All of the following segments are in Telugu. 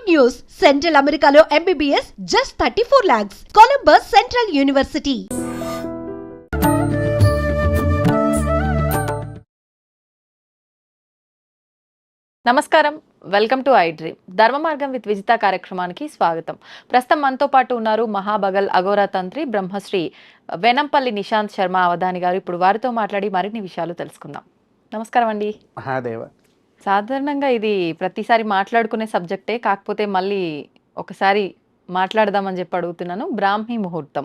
Good news! Central Americano MBBS just 34 lakhs. Columbus Central University. నమస్కారం, వెల్కమ్ టు ఐ డ్రీమ్. ధర్మ మార్గం విత్ విజిత కార్యక్రమానికి స్వాగతం. ప్రస్తుతం మనతో పాటు ఉన్నారు మహాబగల్ అఘోరా తంత్రి బ్రహ్మశ్రీ వేనంపల్లి నిశాంత్ శర్మ అవధాని గారు. ఇప్పుడు వారితో మాట్లాడి మరిన్ని విషయాలు తెలుసుకుందాం. నమస్కారం అండి. మహాదేవ. సాధారణంగా ఇది ప్రతిసారి మాట్లాడుకునే సబ్జెక్టే, కాకపోతే మళ్ళీ ఒకసారి మాట్లాడదామని చెప్పి అడుగుతున్నాను. బ్రాహ్మీ ముహూర్తం,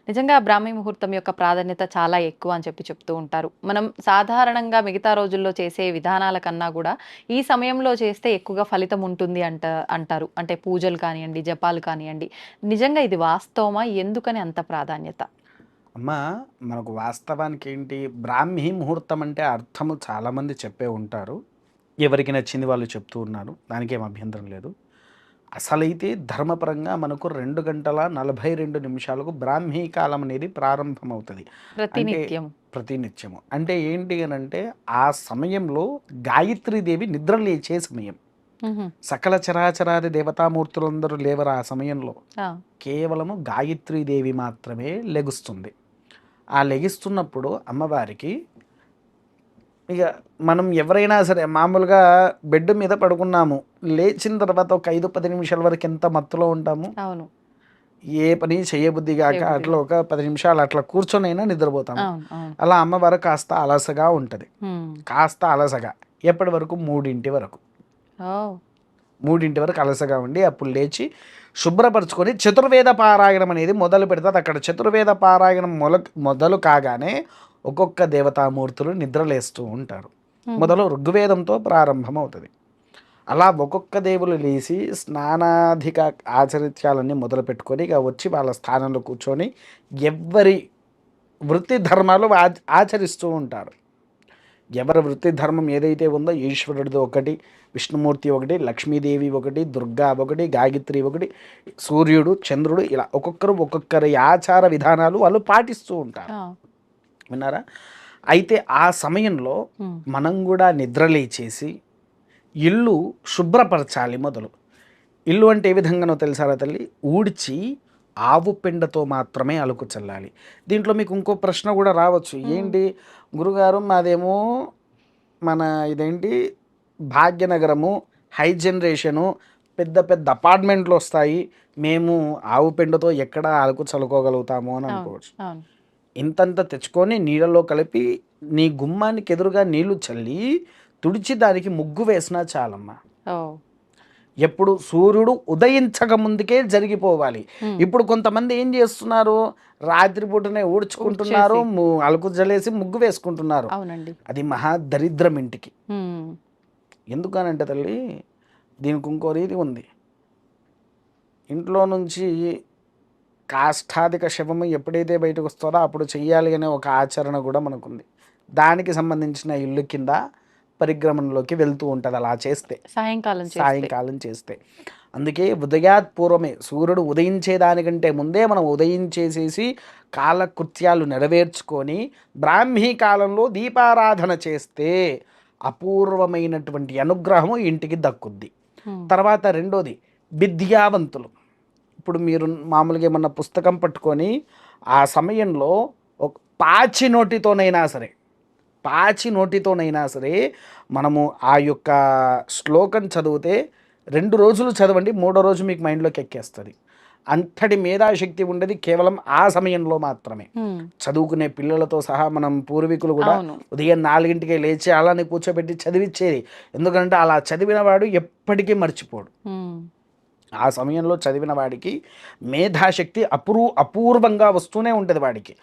నిజంగా బ్రాహ్మీ ముహూర్తం యొక్క ప్రాధాన్యత చాలా ఎక్కువ అని చెప్పి చెప్తూ ఉంటారు. మనం సాధారణంగా మిగతా రోజుల్లో చేసే విధానాల కన్నా కూడా ఈ సమయంలో చేస్తే ఎక్కువగా ఫలితం ఉంటుంది అంటారు. అంటే పూజలు కానివ్వండి, జపాలు కానివ్వండి. నిజంగా ఇది వాస్తవమా? ఎందుకని అంత ప్రాధాన్యత? అమ్మా, మనకు వాస్తవానికి ఏంటి, బ్రాహ్మీ ముహూర్తం అంటే అర్థము చాలామంది చెప్పే ఉంటారు. ఎవరికి నచ్చింది వాళ్ళు చెప్తూ ఉన్నారు, దానికేం అభ్యంతరం లేదు. అసలైతే ధర్మపరంగా మనకు 2:42 బ్రాహ్మీ కాలం అనేది ప్రారంభమవుతుంది. ప్రతినిత్యము అంటే ఏంటి అని అంటే, ఆ సమయంలో గాయత్రీదేవి నిద్ర లేచే సమయం. సకల చరాచరాది దేవతామూర్తులందరూ లేవరు ఆ సమయంలో. కేవలము గాయత్రీదేవి మాత్రమే లెగుస్తుంది. ఆ లెగిస్తున్నప్పుడు అమ్మవారికి, ఇక మనం ఎవరైనా సరే మామూలుగా బెడ్ మీద పడుకున్నాము, లేచిన తర్వాత ఒక 5-10 నిమిషాల వరకు ఎంత మత్తులో ఉంటాము. అవును, ఏ పని చేయబుద్ధి కాక అట్లా ఒక 10 నిమిషాలు అట్లా కూర్చొనైనా నిద్రపోతాము. అలా అమ్మవారు కాస్త అలసగా ఉంటుంది. కాస్త అలసగా ఎప్పటి వరకు 3 వరకు 3 వరకు అలసగా ఉండి అప్పుడు లేచి శుభ్రపరచుకొని చతుర్వేద పారాయణం అనేది మొదలు పెడతారు. అక్కడ చతుర్వేద పారాయణం మొదలు కాగానే ఒక్కొక్క దేవతామూర్తులు నిద్రలేస్తూ ఉంటారు. మొదలు ఋగ్వేదంతో ప్రారంభం అవుతుంది. అలా ఒక్కొక్క దేవులు లేచి స్నానాధిక ఆచరిత్యాలన్నీ మొదలు పెట్టుకొని ఇక వచ్చి వాళ్ళ స్థానంలో కూర్చొని ఎవరి వృత్తి ధర్మాలు ఆచరిస్తూ ఉంటారు. ఎవరి వృత్తి ధర్మం ఏదైతే ఉందో, ఈశ్వరుడిది ఒకటి, విష్ణుమూర్తి ఒకటి, లక్ష్మీదేవి ఒకటి, దుర్గా ఒకటి, గాయత్రి ఒకటి, సూర్యుడు, చంద్రుడు, ఇలా ఒక్కొక్కరి ఆచార విధానాలు వాళ్ళు పాటిస్తూ ఉంటారు. విన్నారా? అయితే ఆ సమయంలో మనం కూడా నిద్రలేచేసి ఇల్లు శుభ్రపరచాలి. మొదలు ఇల్లు అంటే ఏ విధంగానో తెలుసారా తల్లి? ఊడ్చి ఆవు పెండతో మాత్రమే అలుకు చల్లాలి. దీంట్లో మీకు ఇంకో ప్రశ్న కూడా రావచ్చు, ఏంటి గురుగారు మాదేమో మన ఇదేంటి భాగ్యనగరము, హై జనరేషను, పెద్ద పెద్ద అపార్ట్మెంట్లు వస్తాయి, మేము ఆవు పెండతో ఎక్కడ అలుకు చల్లుకోగలుగుతాము అని అనుకోవచ్చు. ఇంతంత తెచ్చుకొని నీళ్ళలో కలిపి నీ గుమ్మానికి ఎదురుగా నీళ్లు చల్లి తుడిచి దానికి ముగ్గు వేసినా చాలమ్మా. ఎప్పుడు సూర్యుడు ఉదయించక ముందుకే జరిగిపోవాలి. ఇప్పుడు కొంతమంది ఏం చేస్తున్నారు, రాత్రిపూటనే ఊడ్చుకుంటున్నారు, అలుకు జలేసి ముగ్గు వేసుకుంటున్నారు. అది మహా దరిద్రం ఇంటికి. ఎందుకనంటే తల్లి, దీనికి ఇంకో రీతి ఉంది. ఇంట్లో నుంచి కాష్టాధిక శవము ఎప్పుడైతే బయటకు వస్తుందో అప్పుడు చెయ్యాలి అనే ఒక ఆచరణ కూడా మనకుంది. దానికి సంబంధించిన ఇల్లు కింద పరిక్రమణలోకి వెళ్తూ ఉంటుంది అలా చేస్తే, సాయంకాలం చేస్తే. అందుకే ఉదయాత్ పూర్వమే, సూర్యుడు ఉదయించేదానికంటే ముందే మనం ఉదయించేసేసి కాలకృత్యాలు నెరవేర్చుకొని బ్రాహ్మీ కాలంలో దీపారాధన చేస్తే అపూర్వమైనటువంటి అనుగ్రహము ఇంటికి దక్కుద్ది. తర్వాత రెండోది విద్యావంతులు. ఇప్పుడు మీరు మామూలుగా ఏమన్నా పుస్తకం పట్టుకొని ఆ సమయంలో ఒక పాచి నోటితోనైనా సరే మనము ఆ యొక్క శ్లోకం చదివితే 2 రోజులు చదవండి, 3వ రోజు మీకు మైండ్లోకి ఎక్కేస్తుంది. అంతటి మేధాశక్తి ఉండేది కేవలం ఆ సమయంలో మాత్రమే. చదువుకునే పిల్లలతో సహా మనం పూర్వీకులు కూడా ఉదయం 4 లేచి అలానే కూర్చోబెట్టి చదివించేది. ఎందుకంటే అలా చదివిన వాడు ఎప్పటికీ మర్చిపోడు. ఆ సమయంలో చదివిన వాడికి మేధాశక్తి అపూర్వంగా వస్తూనే ఉంటుంది వాడికి.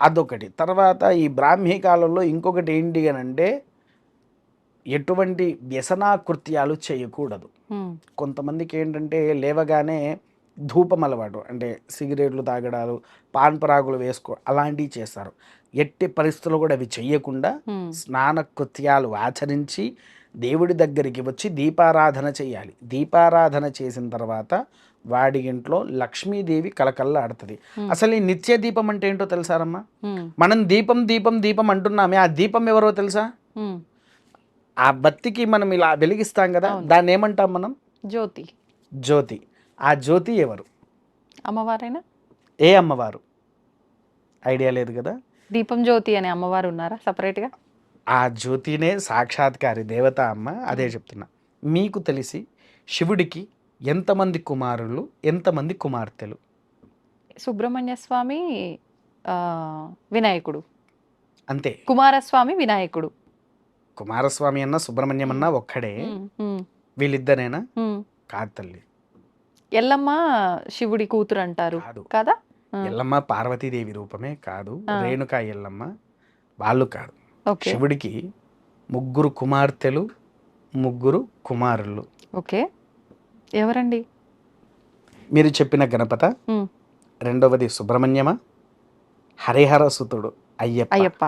అదొకటి. తర్వాత ఈ బ్రాహ్మీ కాలంలో ఇంకొకటి ఏంటి అని అంటే, ఎటువంటి వ్యసనాకృత్యాలు చేయకూడదు. కొంతమందికి ఏంటంటే లేవగానే ధూపం అలవాటు, అంటే సిగరెట్లు తాగడాలు, పాన్ పరాగులు వేసుకో అలాంటివి చేస్తారు. ఎట్టి పరిస్థితుల్లో కూడా అవి చెయ్యకుండా స్నానకృత్యాలు ఆచరించి దేవుడి దగ్గరికి వచ్చి దీపారాధన చేయాలి. దీపారాధన చేసిన తర్వాత వాడి ఇంట్లో లక్ష్మీదేవి కలకల్లాడుతుంది. అసలు ఈ నిత్య దీపం అంటే ఏంటో తెలుసారమ్మా? మనం దీపం దీపం దీపం అంటున్నామే, ఆ దీపం ఎవరో తెలుసా? ఆ బత్తికి మనం ఇలా వెలిగిస్తాం కదా, దాన్ని ఏమంటాం మనం? జ్యోతి. జ్యోతి. ఆ జ్యోతి ఎవరు? అమ్మవారైనా? ఏ అమ్మవారు? ఐడియా లేదు కదా. దీపం జ్యోతి అనే అమ్మవారు ఉన్నారా సపరేట్గా? ఆ జ్యోతినే సాక్షాత్కారి దేవత అమ్మ. అదే చెప్తున్నా. మీకు తెలిసి శివుడికి ఎంతమంది కుమారులు, ఎంతమంది కుమార్తెలు? సుబ్రహ్మణ్య స్వామి, వినాయకుడు. అంతే. కుమారస్వామి, వినాయకుడు. కుమారస్వామి అన్న సుబ్రహ్మణ్యం అన్న ఒక్కడే. వీళ్ళిద్దరేనా? కాదు తల్లి. ఎల్లమ్మ శివుడి కూతురు అంటారు కాదు. కదా. ఎల్లమ్మ పార్వతీదేవి రూపమే కాదు. రేణుకా ఎల్లమ్మ వాళ్ళు కాదు. శివుడికి 3 కుమార్తెలు, 3 కుమారులు. ఓకే, ఎవరండి? మీరు చెప్పిన గణపత, రెండవది సుబ్రహ్మణ్యమ, హరిహర సుతుడు అయ్యప్ప.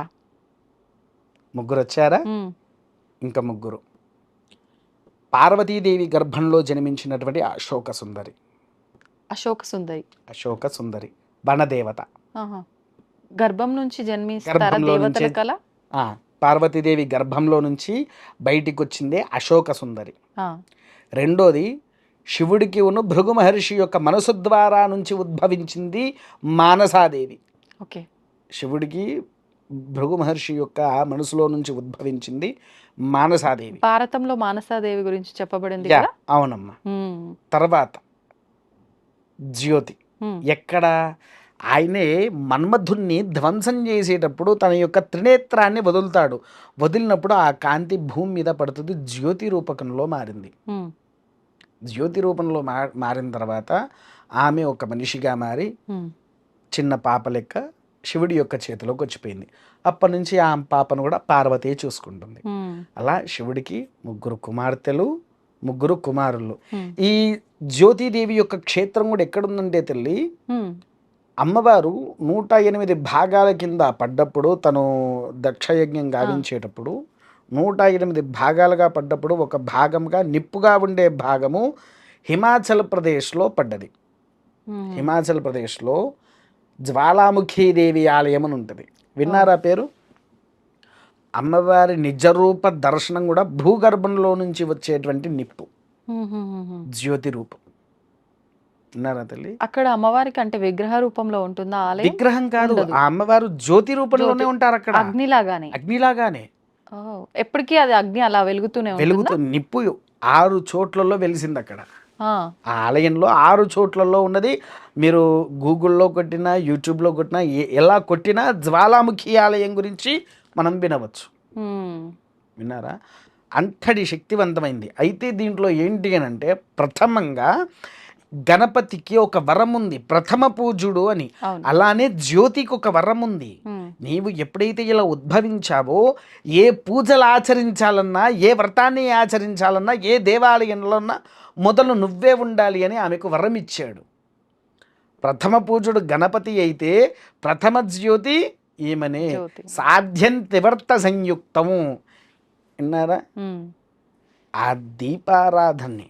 3 వచ్చారా? ఇంకా 3. పార్వతీదేవి గర్భంలో జన్మించినటువంటి అశోక సుందరి వనదేవత. గర్భం నుంచి జన్మిస్తారా దేవతల కల? పార్వతీదేవి గర్భంలో నుంచి బయటికి వచ్చిందే అశోక సుందరి. రెండోది శివుడికి ఉన్న భృగు మహర్షి యొక్క మనసు ద్వారా నుంచి ఉద్భవించింది మానసాదేవి. ఓకే, శివుడికి భృగు మహర్షి యొక్క మనసులో నుంచి ఉద్భవించింది మానసాదేవి. భారతంలో మానసాదేవి గురించి చెప్పబడింది. అవునమ్మా. తర్వాత జ్యోతి. ఎక్కడ? ఆయనే మన్మధుణ్ణి ధ్వంసం చేసేటప్పుడు తన యొక్క త్రినేత్రాన్ని వదులుతాడు. వదిలినప్పుడు ఆ కాంతి భూమి మీద పడుతుంది, జ్యోతి రూపకంలో మారింది. జ్యోతి రూపంలో మారిన తర్వాత ఆమె ఒక మనిషిగా మారి చిన్న పాప లెక్క శివుడి యొక్క చేతిలోకి వచ్చిపోయింది. అప్పటి నుంచి ఆ పాపను కూడా పార్వతి చూసుకుంటుంది. అలా శివుడికి 3 కుమార్తెలు, 3 కుమారులు. ఈ జ్యోతిదేవి యొక్క క్షేత్రం కూడా ఎక్కడుందంటే తల్లి, అమ్మవారు 108 భాగాల కింద పడ్డప్పుడు, తను దక్షయజ్ఞం గావించేటప్పుడు 108 భాగాలుగా పడ్డప్పుడు ఒక భాగంగా నిప్పుగా ఉండే భాగము హిమాచల్ ప్రదేశ్లో పడ్డది. హిమాచల్ ప్రదేశ్లో జ్వాలాముఖీదేవి ఆలయం అని ఉంటుంది. విన్నారా పేరు? అమ్మవారి నిజరూప దర్శనం కూడా భూగర్భంలో నుంచి వచ్చేటువంటి నిప్పు, జ్యోతి రూపం. విన్నారా తల్లి? అక్కడ అమ్మవారికి అంటే విగ్రహ రూపంలో ఉంటుందా ఆలయం? విగ్రహం కాదు, ఆ అమ్మవారు జ్యోతి రూపంలోనే ఉంటారు అక్కడ. అగ్నిలాగానే. ఎప్పటికీ అది అగ్ని అలా వెలుగుతూనే నిప్పు 6 చోట్లలో వెలిసింది అక్కడ. ఆ ఆలయంలో 6 చోట్లలో ఉన్నది. మీరు గూగుల్లో కొట్టినా, యూట్యూబ్లో కొట్టినా, ఎలా కొట్టినా జ్వాలాముఖి ఆలయం గురించి మనం వినవచ్చు. విన్నారా? అంతటి శక్తివంతమైంది. అయితే దీంట్లో ఏంటి అని అంటే, ప్రథమంగా గణపతికి ఒక వరం ఉంది, ప్రథమ పూజుడు అని. అలానే జ్యోతికి ఒక వరం ఉంది. నీవు ఎప్పుడైతే ఇలా ఉద్భవించావో, ఏ పూజలు ఆచరించాలన్నా, ఏ వ్రతాన్ని ఆచరించాలన్నా, ఏ దేవాలయంలో మొదలు నువ్వే ఉండాలి అని ఆమెకు వరం ఇచ్చాడు. ప్రథమ పూజుడు గణపతి అయితే ప్రథమ జ్యోతి ఈమెనే. సాధ్యం త్రివర్త సంయుక్తము. విన్నారా? ఆ దీపారాధనని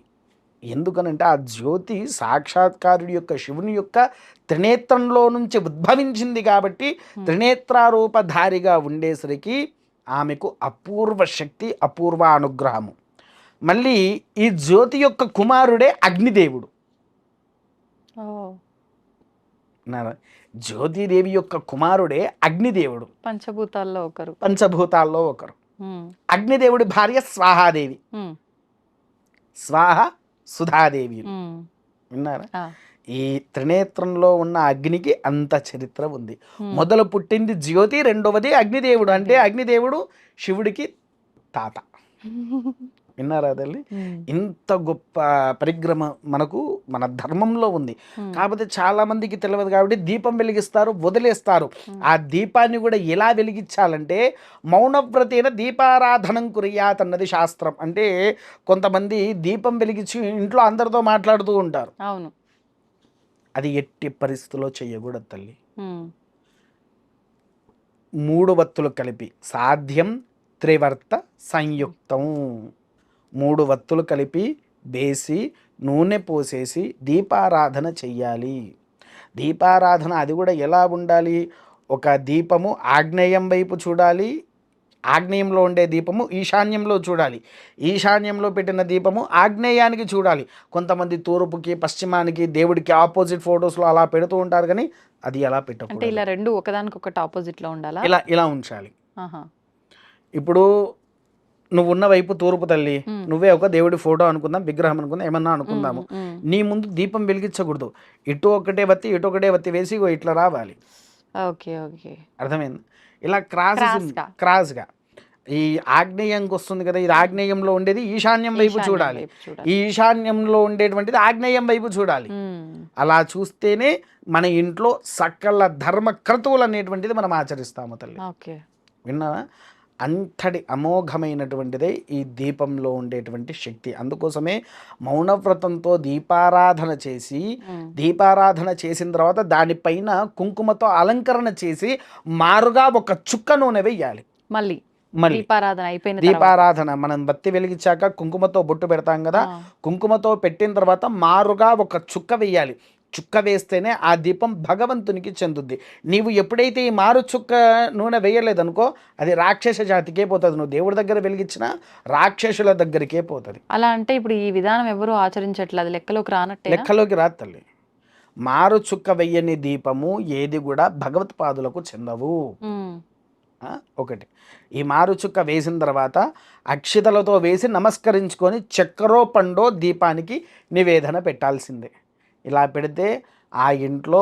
ఎందుకనంటే, ఆ జ్యోతి సాక్షాత్కారుడి యొక్క శివుని యొక్క త్రినేత్రంలో నుంచి ఉద్భవించింది కాబట్టి త్రినేత్రారూపధారిగా ఉండేసరికి ఆమెకు అపూర్వ శక్తి, అపూర్వ అనుగ్రహము. మళ్ళీ ఈ జ్యోతి యొక్క కుమారుడే అగ్నిదేవుడు. జ్యోతిదేవి యొక్క కుమారుడే అగ్నిదేవుడు. పంచభూతాల్లో ఒకరు. అగ్నిదేవుడి భార్య స్వాహాదేవి, స్వాహ సుధాదేవి. విన్నారా? ఈ త్రినేత్రంలో ఉన్న అగ్నికి అంత చరిత్ర ఉంది. మొదలు పుట్టింది జ్యోతి, రెండవది అగ్నిదేవుడు. అంటే అగ్నిదేవుడు శివుడికి తాత. విన్నారా తల్లి? ఇంత గొప్ప పరిగ్రహం మనకు మన ధర్మంలో ఉంది. కాకపోతే చాలా మందికి తెలియదు కాబట్టి దీపం వెలిగిస్తారు, వదిలేస్తారు. ఆ దీపాన్ని కూడా ఎలా వెలిగించాలంటే, మౌనవ్రతేన దీపారాధనం కుర్యాత్ అన్నది శాస్త్రం. అంటే కొంతమంది దీపం వెలిగించి ఇంట్లో అందరితో మాట్లాడుతూ ఉంటారు. అవును, అది ఎట్టి పరిస్థితుల్లో చెయ్యకూడదు తల్లి. 3 వత్తులు కలిపి, సాధ్యం త్రివర్త సంయుక్తం. 3 వత్తులు కలిపి వేసి నూనె పోసేసి దీపారాధన చెయ్యాలి. దీపారాధన అది కూడా ఎలా ఉండాలి? ఒక దీపము ఆగ్నేయం వైపు చూడాలి, ఆగ్నేయంలో ఉండే దీపము ఈశాన్యంలో చూడాలి, ఈశాన్యంలో పెట్టిన దీపము ఆగ్నేయానికి చూడాలి. కొంతమంది తూర్పుకి పశ్చిమానికి దేవుడికి ఆపోజిట్ ఫొటోస్లో అలా పెడుతూ ఉంటారు, కానీ అది ఎలా అంటే పెట్టకూడదు. ఇలా రెండు ఒకదానికొకటి ఆపోజిట్ లో ఉండాలా? ఇలా ఇలా ఉంచాలి. ఆహా. ఇప్పుడు నువ్వు ఉన్న వైపు తూర్పు తల్లి, మ్మ్. నువ్వే ఒక దేవుడి ఫోటో అనుకుందాం, విగ్రహం అనుకుందాం, ఏమన్నా అనుకుందాము. మ్మ్. నీ ముందు దీపం వెలిగించకూడదు. ఇటు ఒకటే వత్తి ఇటు ఒకటే వత్తి వేసి ఇగో ఇట్లా రావాలి. Okay okay. అర్థమైంది? ఇలా క్రాస్గా. క్రాస్గా ఈ ఆగ్నేయంకి వస్తుంది కదా, ఇది ఆగ్నేయంలో ఉండేది ఈశాన్యం వైపు ఈశాన్యం చూడాలి, వైపు చూడాలి. ఈ ఈశాన్యంలో ఉండేటువంటిది ఆగ్నేయం వైపు చూడాలి. మ్మ్. అలా చూస్తేనే మన ఇంట్లో సకల ధర్మ క్రతువులు అనేటువంటిది మనం ఆచరిస్తాము తల్లి. ఓకే. విన్నావా? అంతటి అమోఘమైనటువంటిదే ఈ దీపంలో ఉండేటువంటి శక్తి. అందుకోసమే మౌనవ్రతంతో దీపారాధన చేసి, మ్మ్. దీపారాధన చేసిన తర్వాత దానిపైన కుంకుమతో అలంకరణ చేసి మారుగా ఒక చుక్క నూనె వేయాలి. మళ్ళీ మళ్ళీ దీపారాధన అయిపోయిన తర్వాత. దీపారాధన మనం బత్తి వెలిగించాక కుంకుమతో బొట్టు పెడతాం కదా, ఆ. కుంకుమతో పెట్టిన తర్వాత మారుగా ఒక చుక్క వేయాలి. చుక్క వేస్తేనే ఆ దీపం భగవంతునికి చెందుద్ది. నీవు ఎప్పుడైతే ఈ మారు చుక్క నూనె వేయలేదనుకో, అది రాక్షస జాతికే పోతుంది. నువ్వు దేవుడి దగ్గర వెలిగించిన రాక్షసుల దగ్గరికే పోతుంది. అలా అంటే ఇప్పుడు ఈ విధానం ఎవరు ఆచరించట్లేదు, లెక్కలోకి రానట్టే. లెక్కలోకి రాదు తల్లి. మారు చుక్క వెయ్యని దీపము ఏది కూడా భగవత్పాదులకు చెందవు. ఒకటి. ఈ మారు చుక్క వేసిన తర్వాత అక్షితలతో వేసి నమస్కరించుకొని చక్కెరో పండో దీపానికి నివేదన పెట్టాల్సిందే. ఇలా పెడితే ఆ ఇంట్లో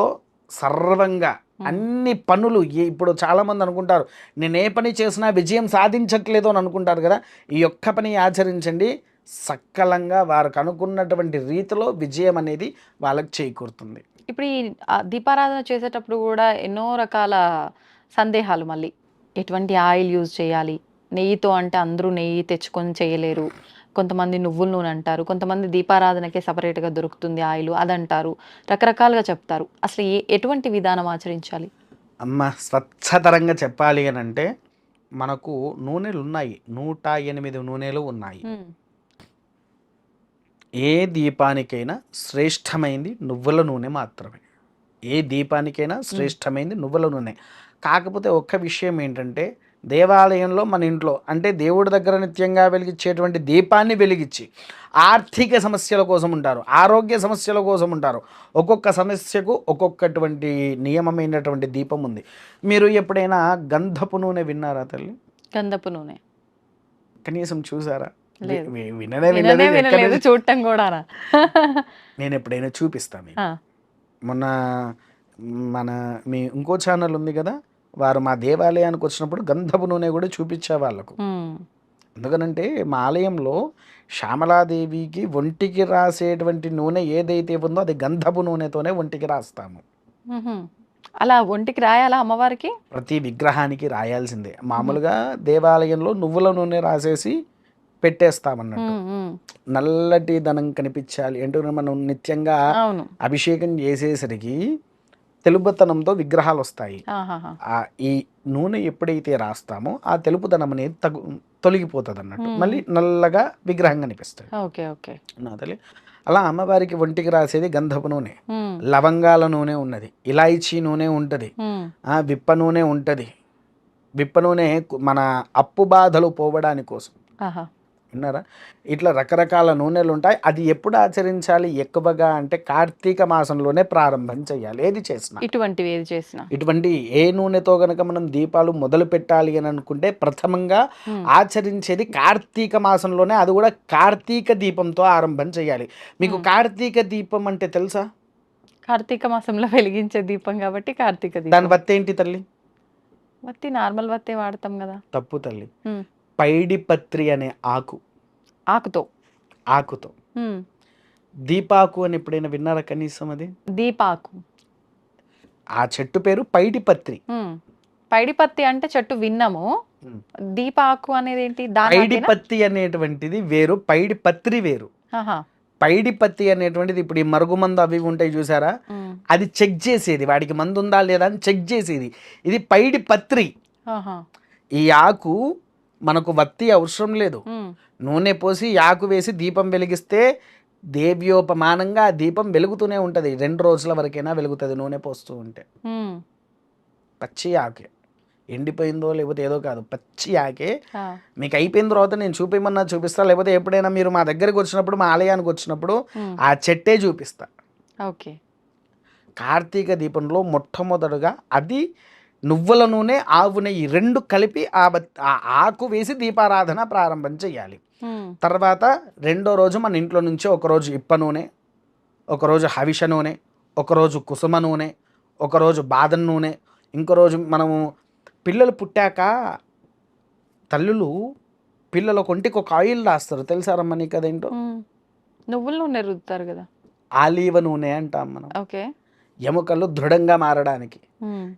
సర్వంగా అన్ని పనులు ఇప్పుడు చాలామంది అనుకుంటారు, నేను ఏ పని చేసినా విజయం సాధించట్లేదు అని అనుకుంటారు కదా. ఈ ఒక్క పని ఆచరించండి, సక్కలంగా వారికి అనుకున్నటువంటి రీతిలో విజయం అనేది వాళ్ళకి చేకూరుతుంది. ఇప్పుడు ఈ దీపారాధన చేసేటప్పుడు కూడా ఎన్నో రకాల సందేహాలు. మళ్ళీ ఎటువంటి ఆయిల్ యూజ్ చేయాలి, నెయ్యితో అంటే అందరూ నెయ్యి తెచ్చుకొని చేయలేరు, కొంతమంది నువ్వుల నూనె అంటారు, కొంతమంది దీపారాధనకే సపరేట్గా దొరుకుతుంది ఆయిల్ అదంటారు, రకరకాలుగా చెప్తారు. అసలు ఎటువంటి విధానం ఆచరించాలి? అమ్మ స్వచ్ఛతరంగా చెప్పాలి అని అంటే మనకు నూనెలు ఉన్నాయి, 108 నూనెలు ఉన్నాయి. ఏ దీపానికైనా శ్రేష్టమైంది నువ్వుల నూనె మాత్రమే. ఏ దీపానికైనా శ్రేష్టమైంది నువ్వుల నూనె. కాకపోతే ఒక్క విషయం ఏంటంటే, దేవాలయంలో మన ఇంట్లో అంటే దేవుడి దగ్గర నిత్యంగా వెలిగించేటువంటి దీపాన్ని వెలిగించి ఆర్థిక సమస్యల కోసం ఉంటారు, ఆరోగ్య సమస్యల కోసం ఉంటారు. ఒక్కొక్క సమస్యకు ఒక్కొక్కటువంటి నియమమైనటువంటి దీపం ఉంది. మీరు ఎప్పుడైనా గంధపు నూనె విన్నారా తల్లి? గంధపు నూనె కనీసం చూసారా? లేదు. వినలేదు, చూడటం కూడా. నేను ఎప్పుడైనా చూపిస్తాను. మొన్న మీ ఇంకో ఛానల్ ఉంది కదా, వారు మా దేవాలయానికి వచ్చినప్పుడు గంధపు నూనె కూడా చూపించే వాళ్ళకు. ఎందుకనంటే మా ఆలయంలో శ్యామలాదేవికి ఒంటికి రాసేటువంటి నూనె ఏదైతే ఉందో అది గంధపు నూనెతోనే ఒంటికి రాస్తాము. అలా ఒంటికి రాయాలా అమ్మవారికి? ప్రతి విగ్రహానికి రాయాల్సిందే. మామూలుగా దేవాలయంలో నువ్వుల నూనె రాసేసి పెట్టేస్తామన్నట్టు. నల్లటి ధనం కనిపించాలి అంటే మనం నిత్యంగా అభిషేకం చేసేసరికి తెలుపుదనంతో విగ్రహాలు వస్తాయి. ఈ నూనె ఎప్పుడైతే రాస్తామో ఆ తెలుపుదనం అనేది తొలగిపోతుంది అన్నట్టు, మళ్ళీ నల్లగా విగ్రహం కనిపిస్తుంది. నా తల్లి అలా అమ్మవారికి ఒంటికి రాసేది గంధపు నూనె, లవంగాల నూనె ఉన్నది, ఇలాయచీ నూనె ఉంటుంది, విప్ప నూనె ఉంటుంది. విప్ప నూనె మన అప్పు బాధలు పోవడానికి కోసం. విన్నారా? ఇట్లా రకరకాల నూనెలు ఉంటాయి. అది ఎప్పుడు ఆచరించాలి ఎక్కువగా అంటే కార్తీక మాసంలోనే ప్రారంభం చేయాలి. ఏది చేసినా ఇటువంటి ఏ నూనెతో గనక మనం దీపాలు మొదలు పెట్టాలి అని అనుకుంటే ప్రథమంగా ఆచరించేది కార్తీక మాసంలోనే, అది కూడా కార్తీక దీపంతో ఆరంభం చేయాలి. మీకు కార్తీక దీపం అంటే తెలుసా? కార్తీక మాసంలో వెలిగించే దీపం కాబట్టి కార్తీక దీపం. దాని వత్తి ఏంటి తల్లి? వత్తి నార్మల్ వత్తే వాడతాం కదా. తప్పు తల్లి. పైడిపత్రి అనే ఆకుతో దీపాకు అని ఎప్పుడైనా విన్నారా కనీసం? అది దీపాకు, ఆ చెట్టు పేరు పైడిపత్రి. పైడిపత్తి అంటే చెట్టు విన్నాము, దీపాకు అనేది ఏంటి? పైడిపత్తి అనేటువంటిది వేరు, పైడిపత్రి వేరు. పైడిపత్తి అనేటువంటిది ఇప్పుడు ఈ మరుగుమందు అవి ఉంటాయి చూసారా, అది చెక్ చేసేది, వాడికి మందు ఉందా లేదా అని చెక్ చేసేది. ఇది పైడిపత్రి. ఈ ఆకు మనకు వత్తి అవసరం లేదు, నూనె పోసి ఆకు వేసి దీపం వెలిగిస్తే దేవ్యోపమానంగా ఆ దీపం వెలుగుతూనే ఉంటుంది. 2 రోజుల వరకైనా వెలుగుతుంది నూనె పోస్తూ ఉంటే. పచ్చి ఆకే ఎండిపోయిందో లేకపోతే ఏదో కాదు, పచ్చి ఆకే. ఆ, మీకు అయిపోయిన తర్వాత నేను చూపించమన్నా చూపిస్తా, లేకపోతే ఎప్పుడైనా మీరు మా దగ్గరికి వచ్చినప్పుడు, మా ఆలయానికి వచ్చినప్పుడు ఆ చెట్టే చూపిస్తా. ఓకే. కార్తీక దీపంలో మొట్టమొదటగా అది నువ్వుల నూనె, ఆవు నెయ్యి 2 కలిపి ఆ ఆకు వేసి దీపారాధన ప్రారంభం చేయాలి. తర్వాత రెండో రోజు మన ఇంట్లో నుంచి ఒకరోజు ఇప్ప నూనె, ఒకరోజు హవిష నూనె, ఒకరోజు కుసుమ నూనె, ఒకరోజు బాదం నూనె, ఇంకో రోజు మనము పిల్లలు పుట్టాక తల్లులు పిల్లల ఒంటికి ఒక ఆయిల్ రాస్తారు, తెలుసారమ్మా నీకు అదేంటో? నువ్వుల నూనె రుద్దుతారు కదా. ఆలివ నూనె అంటాం మనం. ఓకే. ఎముకలు దృఢంగా మారడానికి,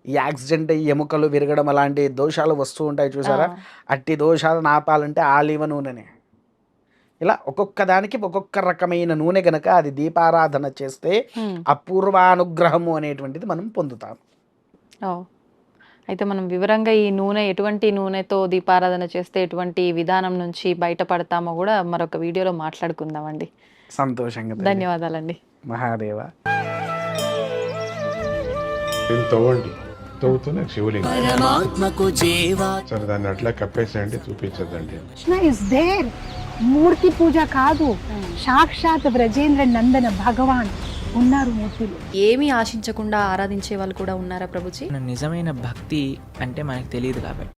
ఈ యాక్సిడెంట్ అయ్యి ఎముకలు విరగడం అలాంటి దోషాలు వస్తూ ఉంటాయి చూసారా, అట్టి దోషాలు నాపాలంటే ఆలివ నూనెనే. ఇలా ఒక్కొక్క దానికి ఒక్కొక్క రకమైన నూనె గనక అది దీపారాధన చేస్తే అపూర్వానుగ్రహము అనేటువంటిది మనం పొందుతాం. అయితే మనం వివరంగా ఈ నూనె, ఎటువంటి నూనెతో దీపారాధన చేస్తే ఎటువంటి విధానం నుంచి బయటపడతామో కూడా మరొక వీడియోలో మాట్లాడుకుందామండి. సంతోషంగా. ధన్యవాదాలండి. మహాదేవ. తవ్వండి, తవ్వుతూనే శివలింగం. సరే దాన్ని అట్లా కప్పేసేయండి, చూపించదండి. Krishna is there. మూర్తి పూజ కాదు, సాక్షాత్ బ్రజేంద్ర నందన భగవాన్ ఉన్నారు మూర్తిలో. ఏమీ ఆశించకుండా ఆరాధించే వాళ్ళు కూడా ఉన్నారా ప్రభుజీ? నిజమైన భక్తి అంటే మనకు తెలియదు కాబట్టి